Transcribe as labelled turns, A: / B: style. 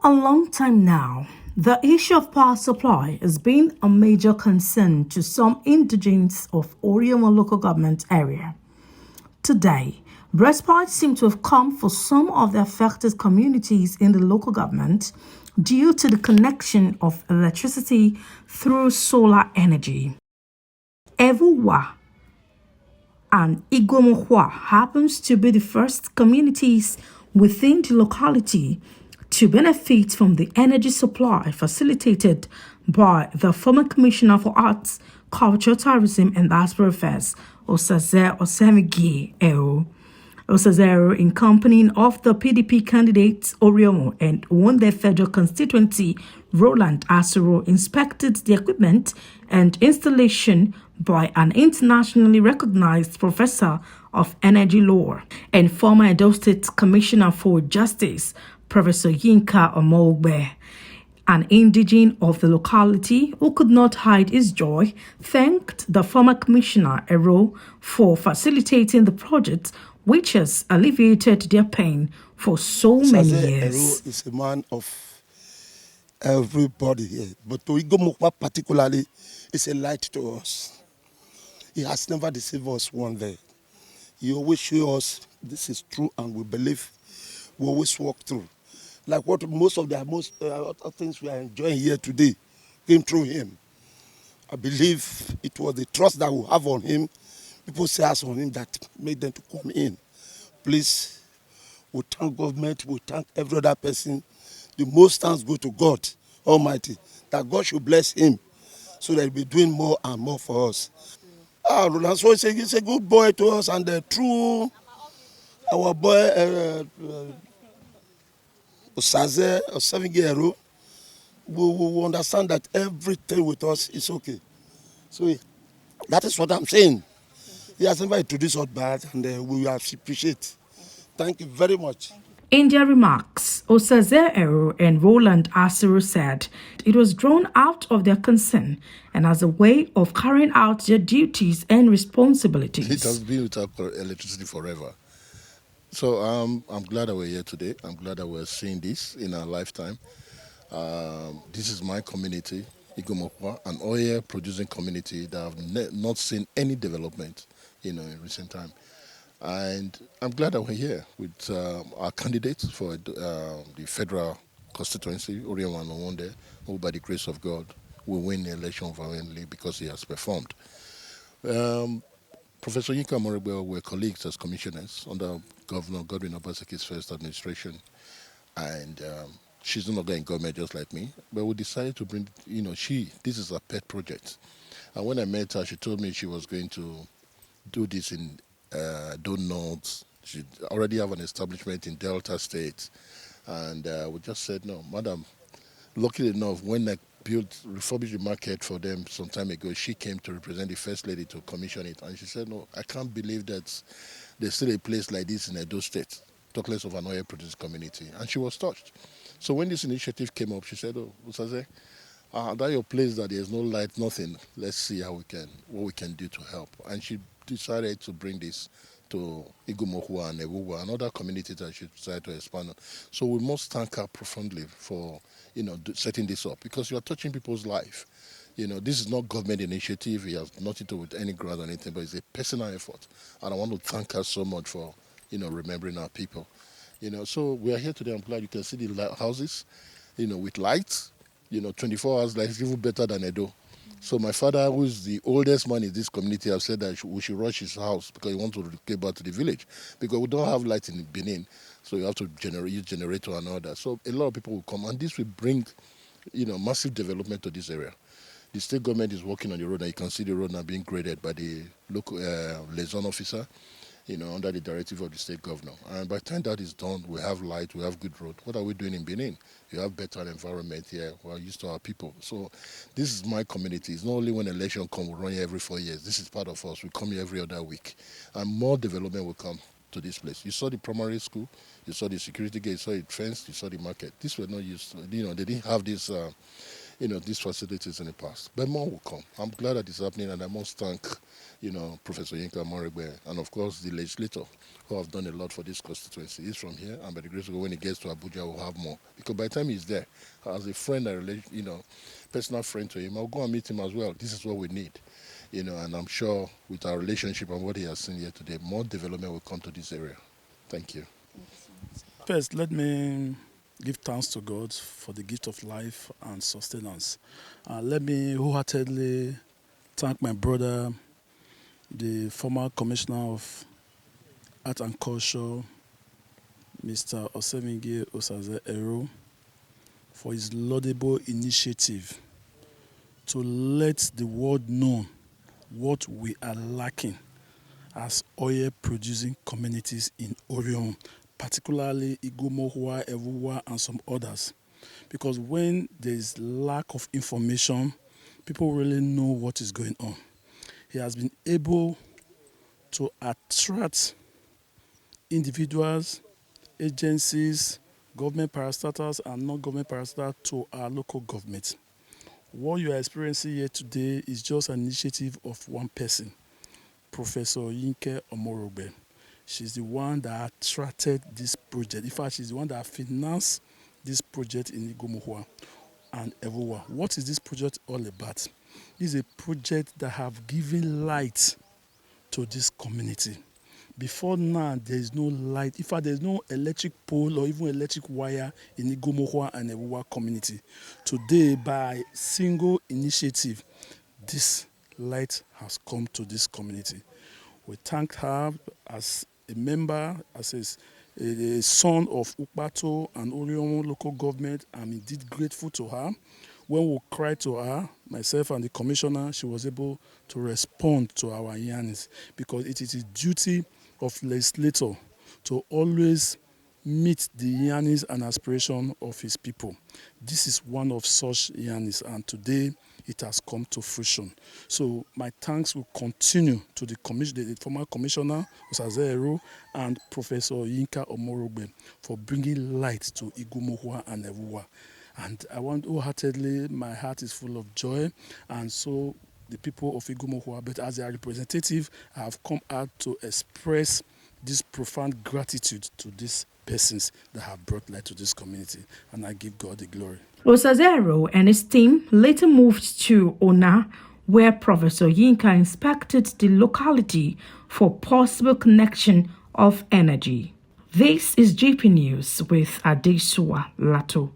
A: a long time now, the issue of power supply has been a major concern to some indigents of Orioma local government area. Today, respite seem to have come for some of the affected communities in the local government due to the connection of electricity through solar energy. Evbuwa and Iguemokhua happens to be the first communities within the locality to benefit from the energy supply facilitated by the former Commissioner for Arts, Culture, Tourism and Diaspora Affairs, Fmr Commr, in company of the PDP candidates Oriomo and won their federal constituency, Roland Asuro, inspected the equipment and installation by an internationally recognized professor of energy law and former Edo State Commissioner for Justice, Professor Yinka Omogbe. An indigene of the locality who could not hide his joy thanked the former commissioner, Ero, for facilitating the project, which has alleviated their pain for so many years.
B: Ero is a man of everybody here, but to Iguemokhua particularly is a light to us. He has never deceived us one day. He always shows us this is true and we believe we always walk through. Like what most of the other things we are enjoying here today came through him. I believe it was the trust that we have on him, people say us on him, that made them to come in. Please, we thank government, we thank every other person. The most thanks go to God Almighty, that God should bless him so that he'll be doing more and more for us. Roland, so he's a good boy to us, and through our boy, Osaze or 7-year-old, we understand that everything with us is okay. So that is what I'm saying. He has never introduced us bad, and we appreciate. Thank you very much.
A: In their remarks, Osaze and Roland Asiro said it was drawn out of their concern and as a way of carrying out their duties and responsibilities.
C: It has been without electricity forever. So I'm glad that we're here today. I'm glad that we're seeing this in our lifetime. This is my community, Iguemokhua, an oil producing community that have not seen any development, in recent time. And I'm glad that we're here with our candidates for the federal constituency, Orioma and Iguemokhua, who by the grace of God will win the election violently because he has performed. Professor Yinka Omogbe were colleagues as commissioners under Governor Godwin Obaseki's first administration, and she's no longer in government just like me. But we decided to bring, this is a pet project. And when I met her, she told me she was going to do this in North. She already have an establishment in Delta State, and we just said no, madam. Luckily enough, when I refurbished the market for them some time ago, she came to represent the First Lady to commission it. And she said, no, I can't believe that there's still a place like this in Edo State, talk less of an oil producing community. And she was touched. So when this initiative came up, she said, oh, Usaze, that your place that there's no light, nothing, let's see what we can do to help. And she decided to bring this to Iguemokhua and Evbuwa and other communities that she decided to expand on. So we must thank her profoundly for setting this up, because you are touching people's life. This is not government initiative. It has nothing to do with any grant or anything, but it's a personal effort. And I want to thank her so much for, remembering our people. So we are here today. I'm glad you can see the houses, with lights, 24 hours lights, even better than Edo. So my father, who is the oldest man in this community, have said that we should rush his house because he wants to get back to the village, because we don't have light in Benin. So you have to use generator and all that. So a lot of people will come, and this will bring, massive development to this area. The state government is working on the road, and you can see the road now being graded by the local liaison officer, under the directive of the state governor. And by the time that is done, we have light, we have good road. What are we doing in Benin? We have better environment here. We're used to our people. So this is my community. It's not only when election comes, we run here every 4 years. This is part of us. We come here every other week. And more development will come to this place. You saw the primary school, you saw the security gate, you saw the fence, you saw the market. These were not used to, they didn't have this these facilities in the past. But more will come. I'm glad that it's happening, and I must thank, Professor Yinka Omorogbe, and of course the legislator who have done a lot for this constituency. He's from here, and by the grace of God, when he gets to Abuja, we'll have more. Because by the time he's there, as a friend, personal friend to him, I'll go and meet him as well. This is what we need, and I'm sure with our relationship and what he has seen here today, more development will come to this area. Thank you.
D: First, let me give thanks to God for the gift of life and sustenance. Let me wholeheartedly thank my brother, the former Commissioner of Art and Culture, Mr. Osemenge Osaze-Ero, for his laudable initiative to let the world know what we are lacking as oil-producing communities in Orion, particularly Iguemokhua, Evbuwa, and some others. Because when there is lack of information, people really know what is going on. He has been able to attract individuals, agencies, government parastatals, and non-government parastatals to our local government. What you are experiencing here today is just an initiative of one person, Professor Yinka Omorogbe. She's the one that attracted this project. In fact, she's the one that financed this project in Iguemokhua and Evbuwa. What is this project all about? This is a project that have given light to this community. Before now, there is no light. In fact, there is no electric pole or even electric wire in Iguemokhua and Evbuwa community. Today, by single initiative, this light has come to this community. We thank her as a member, as a son of Ukpato and Orion local government. I'm indeed grateful to her. When we cried to her, myself and the commissioner, she was able to respond to our yearnings, because it is a duty of legislator to always meet the yearnings and aspiration of his people. This is one of such yearnings, and today it has come to fruition. So my thanks will continue to the former commissioner, Osaze-Ero, and Professor Yinka Omorogbe for bringing light to Iguemokhua and Evbuwa. And I want wholeheartedly, my heart is full of joy, and so the people of Iguemokhua, but as their representative, I have come out to express this profound gratitude to these persons that have brought light to this community, and I give God the glory.
A: Osaze-Ero and his team later moved to Ona, where Professor Yinka inspected the locality for possible connection of energy. This is GP News with Adesua Lato.